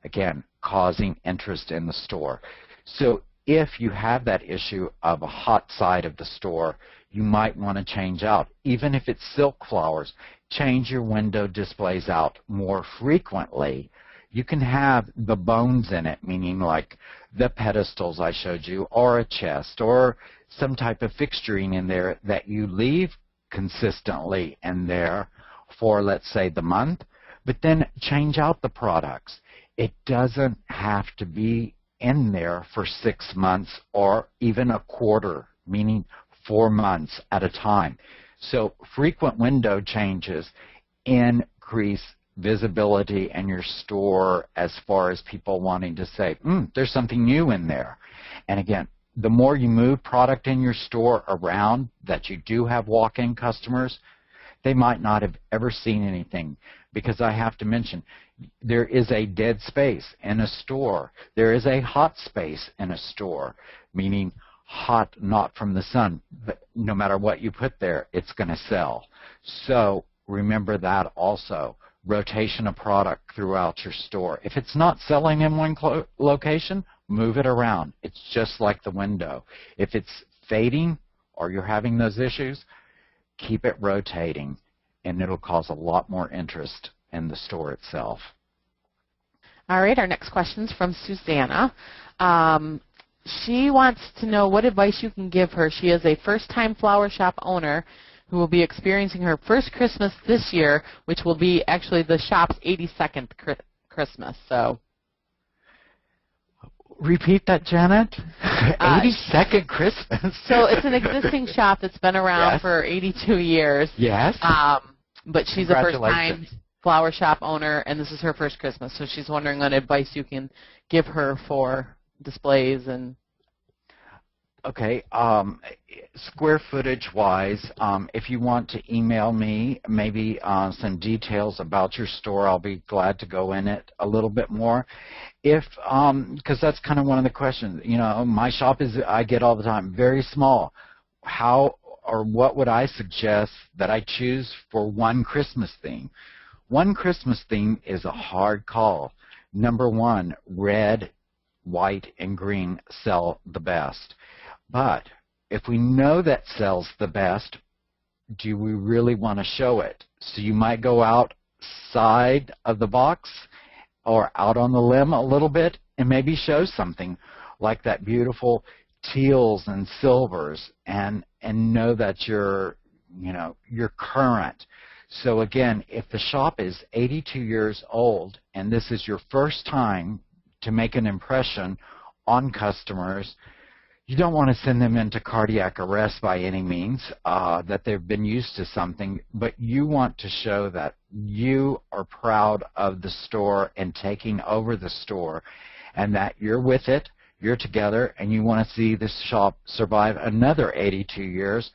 Again, causing interest in the store. So if you have that issue of a hot side of the store, you might want to change out. Even if it's silk flowers, change your window displays out more frequently. You can have the bones in it, meaning like the pedestals I showed you, or a chest, or some type of fixturing in there that you leave consistently in there for, let's say, the month, but then change out the products. It doesn't have to be in there for 6 months or even a quarter, meaning 4 months at a time. So frequent window changes increase visibility in your store as far as people wanting to say, there's something new in there. And again, the more you move product in your store around that you do have walk-in customers, they might not have ever seen anything, because I have to mention, there is a dead space in a store. There is a hot space in a store, meaning hot not from the sun, but no matter what you put there, it's going to sell. So remember that also. Rotation of product throughout your store. If it's not selling in one location, move it around. It's just like the window. If it's fading or you're having those issues, keep it rotating, and it'll cause a lot more interest in the store itself. All right, our next question is from Susanna. She wants to know what advice you can give her. She is a first-time flower shop owner who will be experiencing her first Christmas this year, which will be actually the shop's 82nd Christmas. So, repeat that, Janet. 82nd Christmas. So it's an existing shop that's been around for 82 years. Yes. But she's a first-time flower shop owner, and this is her first Christmas. So she's wondering what advice you can give her for displays and. Okay, square footage wise, if you want to email me maybe some details about your store, I'll be glad to go in it a little bit more. Because that's kind of one of the questions, my shop is, I get all the time, very small. How or what would I suggest that I choose for one Christmas theme? One Christmas theme is a hard call. Number one, red, white, and green sell the best. But if we know that sells the best, do we really want to show it? So you might go outside of the box or out on the limb a little bit and maybe show something like that beautiful teals and silvers, and know that you're current. So again, if the shop is 82 years old and this is your first time to make an impression on customers, you don't want to send them into cardiac arrest by any means, that they've been used to something, but you want to show that you are proud of the store and taking over the store, and that you're with it, you're together, and you want to see this shop survive another 82 years.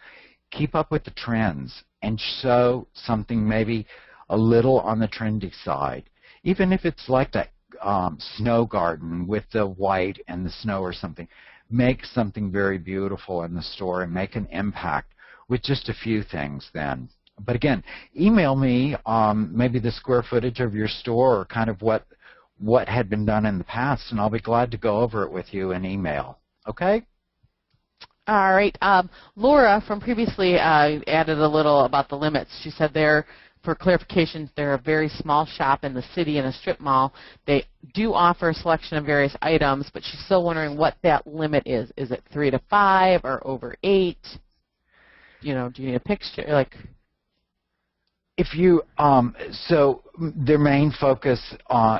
Keep up with the trends and show something maybe a little on the trendy side. Even if it's like that snow garden with the white and the snow or something. Make something very beautiful in the store and make an impact with just a few things then. But again, email me maybe the square footage of your store or kind of what had been done in the past, and I'll be glad to go over it with you in email. Okay? All right. Laura from previously added a little about the limits. She said for clarification, they're a very small shop in the city in a strip mall. They do offer a selection of various items, but she's still wondering what that limit is. Is it 3 to 5 or over 8? Do you need a picture? If you so their main focus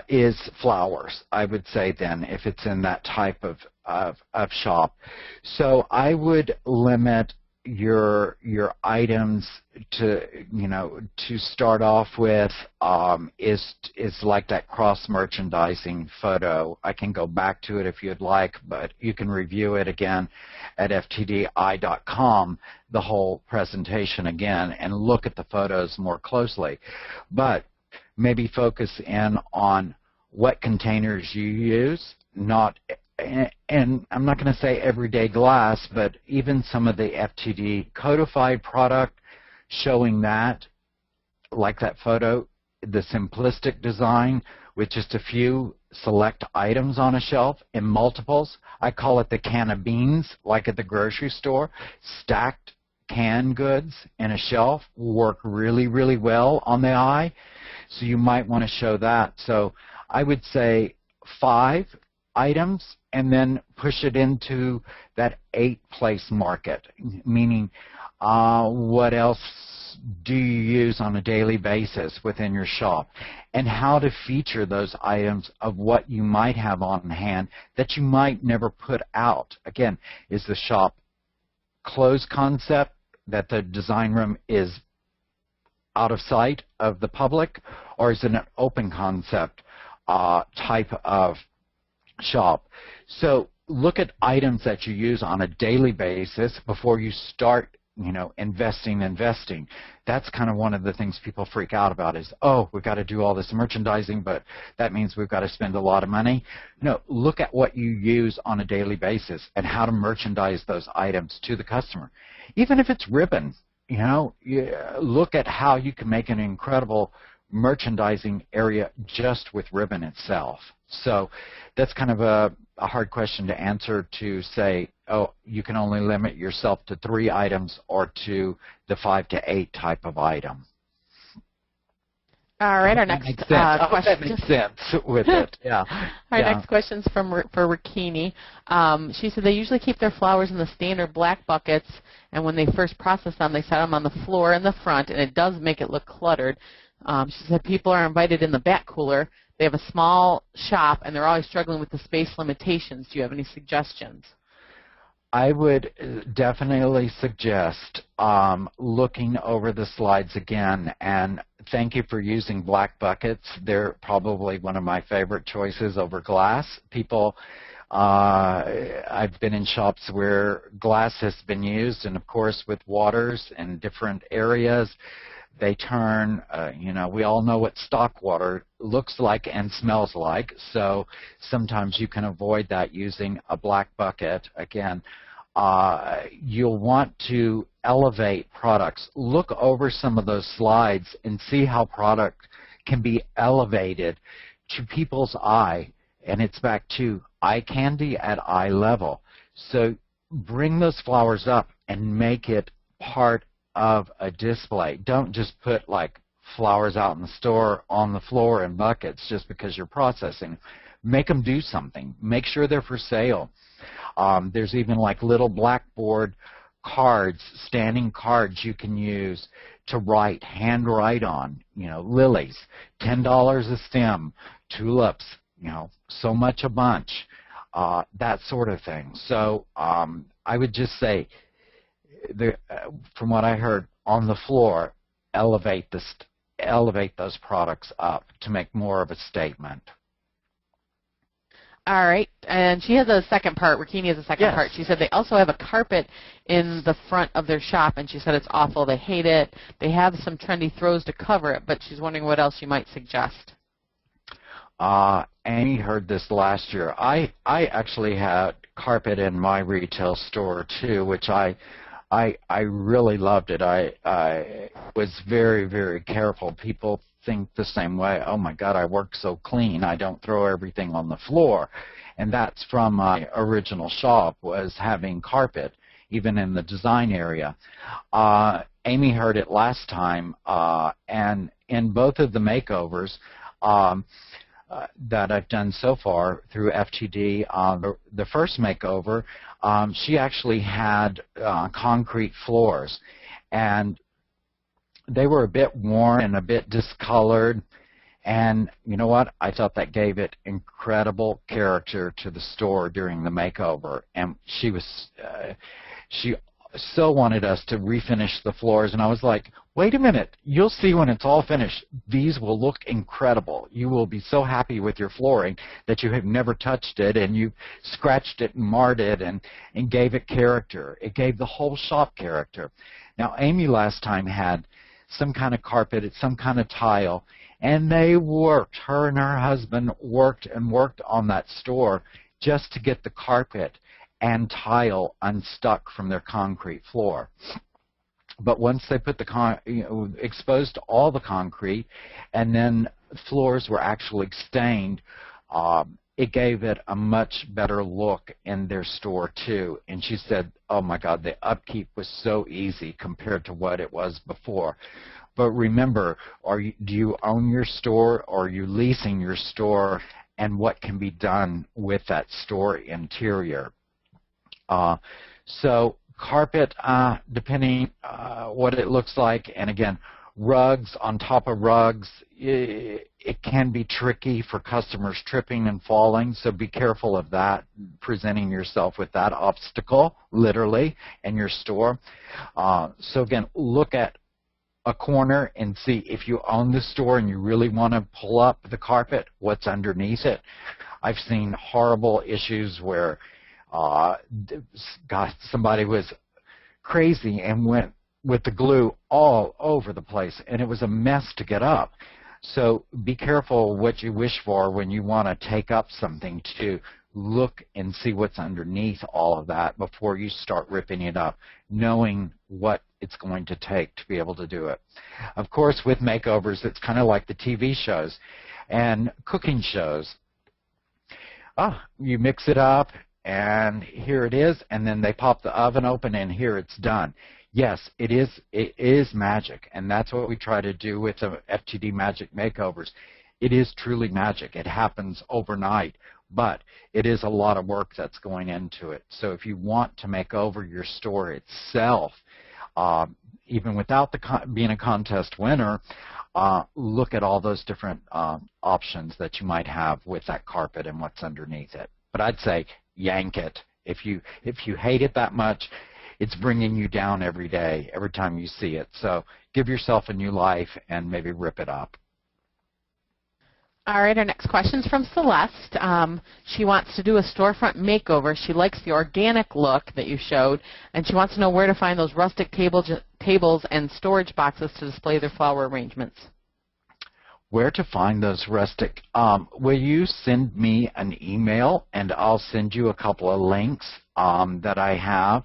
is flowers, I would say then, if it's in that type of shop. So I would limit your items to to start off with is like that cross merchandising photo. I can go back to it if you'd like, but you can review it again at ftdi.com, the whole presentation again, and look at the photos more closely. But maybe focus in on what containers you use, and I'm not going to say everyday glass, but even some of the FTD codified product, showing that, like that photo, the simplistic design with just a few select items on a shelf in multiples. I call it the can of beans, like at the grocery store. Stacked canned goods in a shelf will work really, really well on the eye, so you might want to show that. So I would say 5 items, and then push it into that 8-place market, meaning what else do you use on a daily basis within your shop, and how to feature those items of what you might have on hand that you might never put out. Again, is the shop closed concept that the design room is out of sight of the public, or is it an open concept type of shop? So look at items that you use on a daily basis before you start investing. That's kind of one of the things people freak out about is, oh, we've got to do all this merchandising, but that means we've got to spend a lot of money. No, look at what you use on a daily basis and how to merchandise those items to the customer. Even if it's ribbon, look at how you can make an incredible merchandising area just with ribbon itself. So that's kind of a hard question to answer, to say, oh, you can only limit yourself to 3 items or to the 5 to 8 type of item. All right, our next question. That makes sense with it. Yeah. Our next question is for Rikini. She said they usually keep their flowers in the standard black buckets, and when they first process them, they set them on the floor in the front, and it does make it look cluttered. She said people are invited in the back cooler. They have a small shop, and they're always struggling with the space limitations. Do you have any suggestions? I would definitely suggest looking over the slides again, and thank you for using black buckets. They're probably one of my favorite choices over glass. I've been in shops where glass has been used, and of course with waters in different areas, they turn, we all know what stock water looks like and smells like, so sometimes you can avoid that using a black bucket. Again, you'll want to elevate products. Look over some of those slides and see how product can be elevated to people's eye, and it's back to eye candy at eye level. So bring those flowers up and make it part of a display. Don't just put like flowers out in the store on the floor in buckets just because you're processing. Make them do something. Make sure they're for sale. There's even like little blackboard cards, standing cards you can use to write, hand write on, lilies, $10 a stem, tulips, so much a bunch, that sort of thing. So I would just say, from what I heard, on the floor, elevate those products up to make more of a statement. All right, and she has a second part. Rakini has a second part. She said they also have a carpet in the front of their shop, and she said it's awful. They hate it. They have some trendy throws to cover it, but she's wondering what else you might suggest. Amy heard this last year. I actually had carpet in my retail store too, which I really loved it. I was very, very careful. People think the same way. Oh my God, I work so clean. I don't throw everything on the floor. And that's from my original shop, was having carpet, even in the design area. Amy heard it last time, and in both of the makeovers that I've done so far through FTD, the first makeover, she actually had concrete floors, and they were a bit worn and a bit discolored, and you know what? I thought that gave it incredible character to the store during the makeover, and she so wanted us to refinish the floors, and I was like, wait a minute, you'll see when it's all finished, these will look incredible. You will be so happy with your flooring that you have never touched it, and you scratched it and marred it and gave it character. It gave the whole shop character. Now, Amy last time had some kind of carpet, some kind of tile, and they worked. Her and her husband worked on that store just to get the carpet and tile unstuck from their concrete floor. But once they put exposed all the concrete, and then floors were actually stained, it gave it a much better look in their store too. And she said, oh my God, the upkeep was so easy compared to what it was before. But remember, do you own your store, or are you leasing your store, and what can be done with that store interior? So carpet, depending what it looks like, and again, rugs on top of rugs, it can be tricky for customers tripping and falling, so be careful of that, presenting yourself with that obstacle, literally, in your store. So again, look at a corner and see if you own the store and you really want to pull up the carpet, what's underneath it. I've seen horrible issues where somebody was crazy and went with the glue all over the place, and it was a mess to get up. So be careful what you wish for when you want to take up something, to look and see what's underneath all of that before you start ripping it up, knowing what it's going to take to be able to do it. Of course, with makeovers, it's kind of like the TV shows and cooking shows. You mix it up, and here it is, and then they pop the oven open, and here it's done. Yes, it is magic, and that's what we try to do with the FTD Magic Makeovers. It is truly magic. It happens overnight, but it is a lot of work that's going into it. So if you want to make over your store itself, even without being a contest winner, look at all those different options that you might have with that carpet and what's underneath it. But I'd say yank it. If you hate it that much, it's bringing you down every day, every time you see it. So give yourself a new life and maybe rip it up. All right, our next question is from Celeste. She wants to do a storefront makeover. She likes the organic look that you showed, and she wants to know where to find those rustic tables and storage boxes to display their flower arrangements. Where to find those rustic? Will you send me an email, and I'll send you a couple of links that I have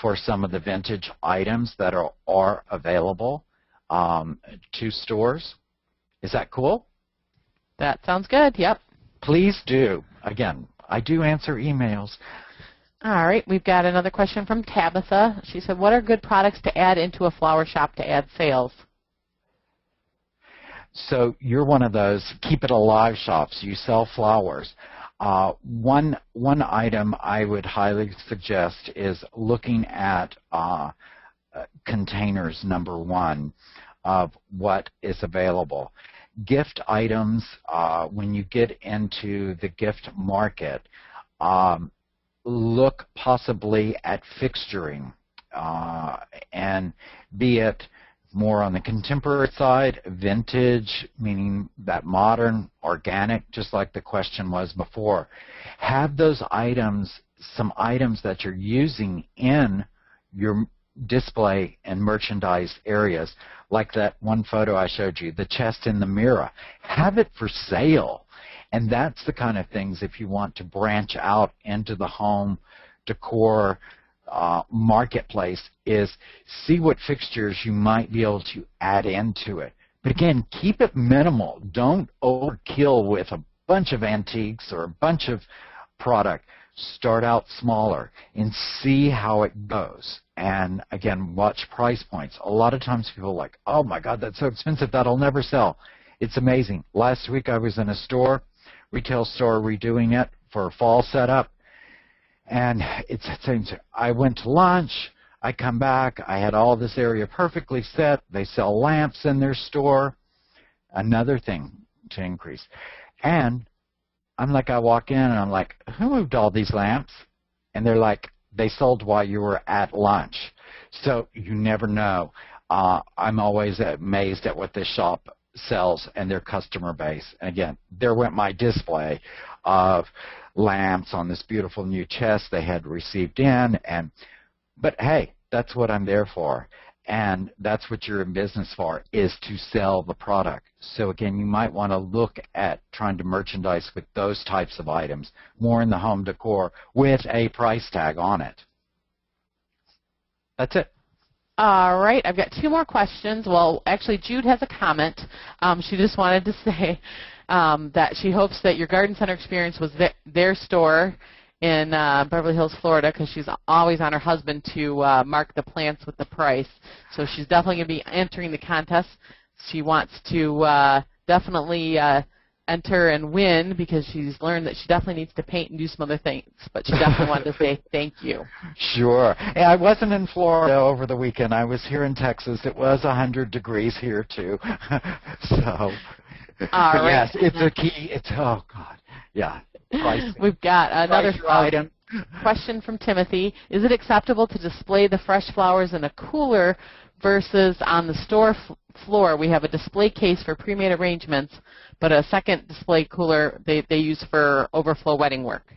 for some of the vintage items that are available to stores. Is that cool? That sounds good, yep. Please do. Again, I do answer emails. All right, we've got another question from Tabitha. She said, what are good products to add into a flower shop to add sales? So you're one of those keep it alive shops. You sell flowers. One item I would highly suggest is looking at containers, number one, of what is available. Gift items, when you get into the gift market, look possibly at fixturing, and be it more on the contemporary side, vintage, meaning that modern, organic, just like the question was before. Have those items, some items that you're using in your display and merchandise areas, like that one photo I showed you, the chest in the mirror. Have it for sale. And that's the kind of things, if you want to branch out into the home decor marketplace, is see what fixtures you might be able to add into it. But again, keep it minimal. Don't overkill with a bunch of antiques or a bunch of product. Start out smaller and see how it goes. And again, watch price points. A lot of times people are like, oh my God, that's so expensive, that'll never sell. It's amazing. Last week I was in a store, retail store, redoing it for a fall setup, and it's I went to lunch, I come back, I had all this area perfectly set. They sell lamps in their store, another thing to increase. And I walk in and I'm like, who moved all these lamps? And they're like, they sold while you were at lunch. So you never know. I'm always amazed at what this shop sells and their customer base. And again, there went my display of lamps on this beautiful new chest they had received in. But hey, that's what I'm there for. And that's what you're in business for, is to sell the product. So again, you might want to look at trying to merchandise with those types of items, more in the home decor, with a price tag on it. That's it. All right, I've got two more questions. Well, actually, Jude has a comment. She just wanted to say that she hopes that your garden center experience was their store in Beverly Hills, Florida, because she's always on her husband to mark the plants with the price. So she's definitely going to be entering the contest. She wants to definitely enter and win, because she's learned that she definitely needs to paint and do some other things. But she definitely wanted to say thank you. Sure. And I wasn't in Florida over the weekend. I was here in Texas. It was 100 degrees here, too. So, all right. Yes, it's a key. It's, oh, God. Yeah. Pricing. We've got another item. Question from Timothy. Is it acceptable to display the fresh flowers in a cooler versus on the store floor? We have a display case for pre-made arrangements, but a second display cooler they use for overflow wedding work.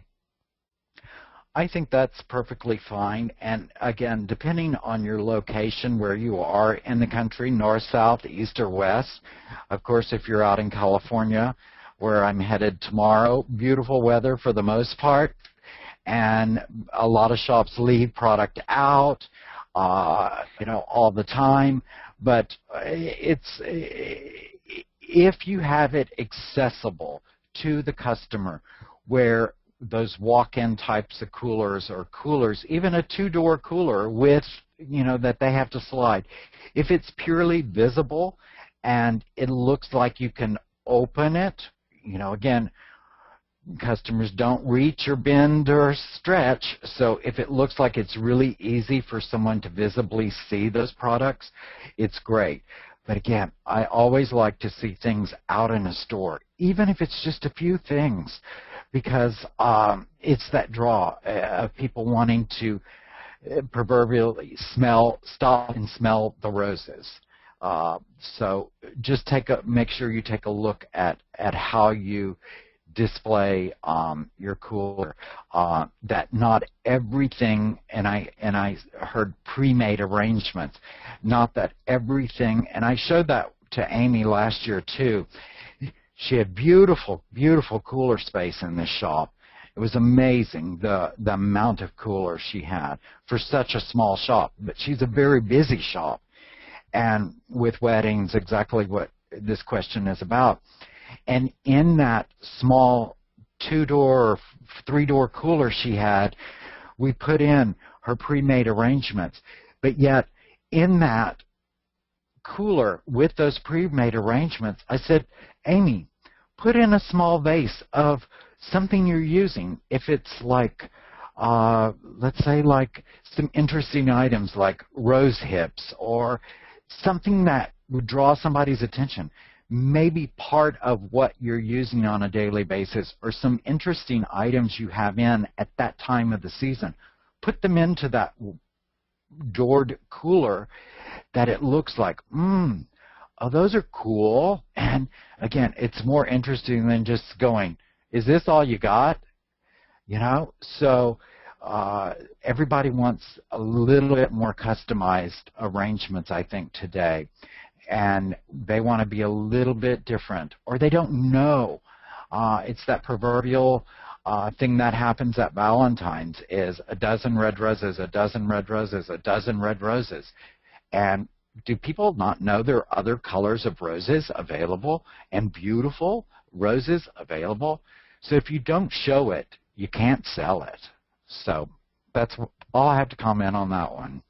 I think that's perfectly fine. And again, depending on your location, where you are in the country, north, south, east, or west. Of course, if you're out in California, where I'm headed tomorrow, beautiful weather for the most part, and a lot of shops leave product out, all the time. But if you have it accessible to the customer, where those walk-in types of coolers, or coolers, even a two-door cooler with, that they have to slide, if it's purely visible and it looks like you can open it, again, customers don't reach or bend or stretch, so if it looks like it's really easy for someone to visibly see those products, it's great. But again, I always like to see things out in a store, even if it's just a few things, because it's that draw of people wanting to proverbially stop and smell the roses. So just make sure you take a look at how you display your cooler. That not everything, and I heard pre-made arrangements, not that everything, and I showed that to Amy last year too. She had beautiful, beautiful cooler space in this shop. It was amazing the amount of coolers she had for such a small shop. But she's a very busy shop, and with weddings, exactly what this question is about. And in that small two-door or three-door cooler she had We put in her pre-made arrangements. But yet, in that cooler with those pre-made arrangements, I said, Amy, put in a small vase of something you're using. If it's like, let's say like some interesting items like rose hips or something that would draw somebody's attention, maybe part of what you're using on a daily basis or some interesting items you have in at that time of the season. Put them into that doored cooler that it looks like, oh, those are cool. And again, it's more interesting than just going, is this all you got? You know, so everybody wants a little bit more customized arrangements, I think, today. And they want to be a little bit different, or they don't know. It's that proverbial thing that happens at Valentine's is a dozen red roses, a dozen red roses, a dozen red roses. And do people not know there are other colors of roses available and beautiful roses available? So if you don't show it, you can't sell it. So that's all I have to comment on that one.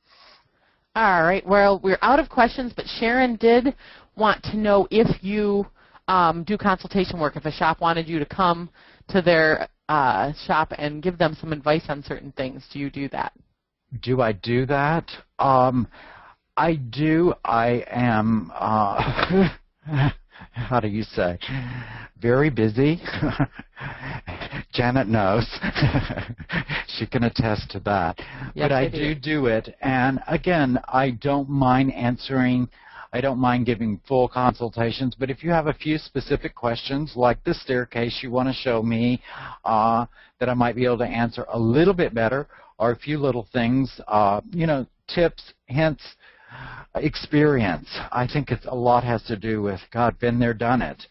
All right. Well, we're out of questions, but Sharon did want to know if you do consultation work, if a shop wanted you to come to their shop and give them some advice on certain things. Do you do that? Do I do that? I do. I am, how do you say, very busy. Janet knows. She can attest to that. Yes, but I do it. And again, I don't mind answering. I don't mind giving full consultations. But if you have a few specific questions, like the staircase you want to show me, that I might be able to answer a little bit better, or a few little things, you know, tips, hints, experience. I think a lot has to do with, God, been there, done it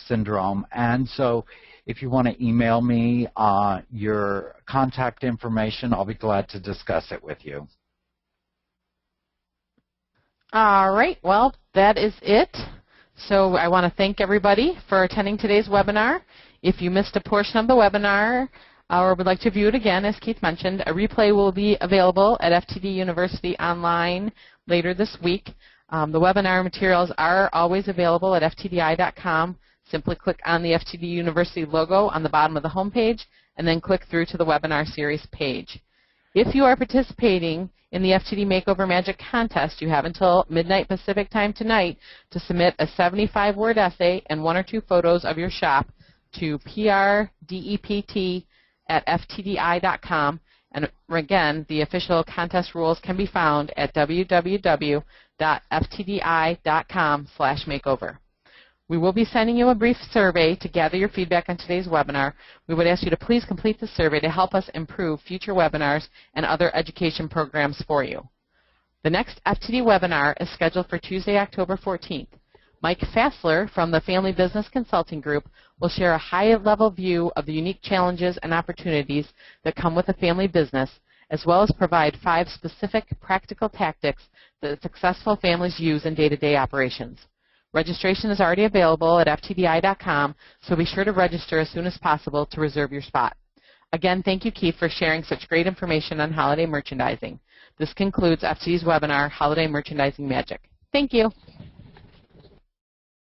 syndrome. And so if you want to email me your contact information, I'll be glad to discuss it with you. All right. Well, that is it. So I want to thank everybody for attending today's webinar. If you missed a portion of the webinar or would like to view it again, as Keith mentioned, a replay will be available at FTD University online later this week. The webinar materials are always available at ftdi.com. Simply click on the FTD University logo on the bottom of the homepage and then click through to the webinar series page. If you are participating in the FTD Makeover Magic contest, you have until midnight Pacific time tonight to submit a 75-word essay and 1 or 2 photos of your shop to prdept@ftdi.com. And again, the official contest rules can be found at www.ftdi.com/makeover. We will be sending you a brief survey to gather your feedback on today's webinar. We would ask you to please complete the survey to help us improve future webinars and other education programs for you. The next FTD webinar is scheduled for Tuesday, October 14th. Mike Fassler from the Family Business Consulting Group will share a high-level view of the unique challenges and opportunities that come with a family business, as well as provide 5 specific practical tactics that successful families use in day-to-day operations. Registration is already available at ftdi.com, so be sure to register as soon as possible to reserve your spot. Again, thank you, Keith, for sharing such great information on holiday merchandising. This concludes FTD's webinar, Holiday Merchandising Magic. Thank you.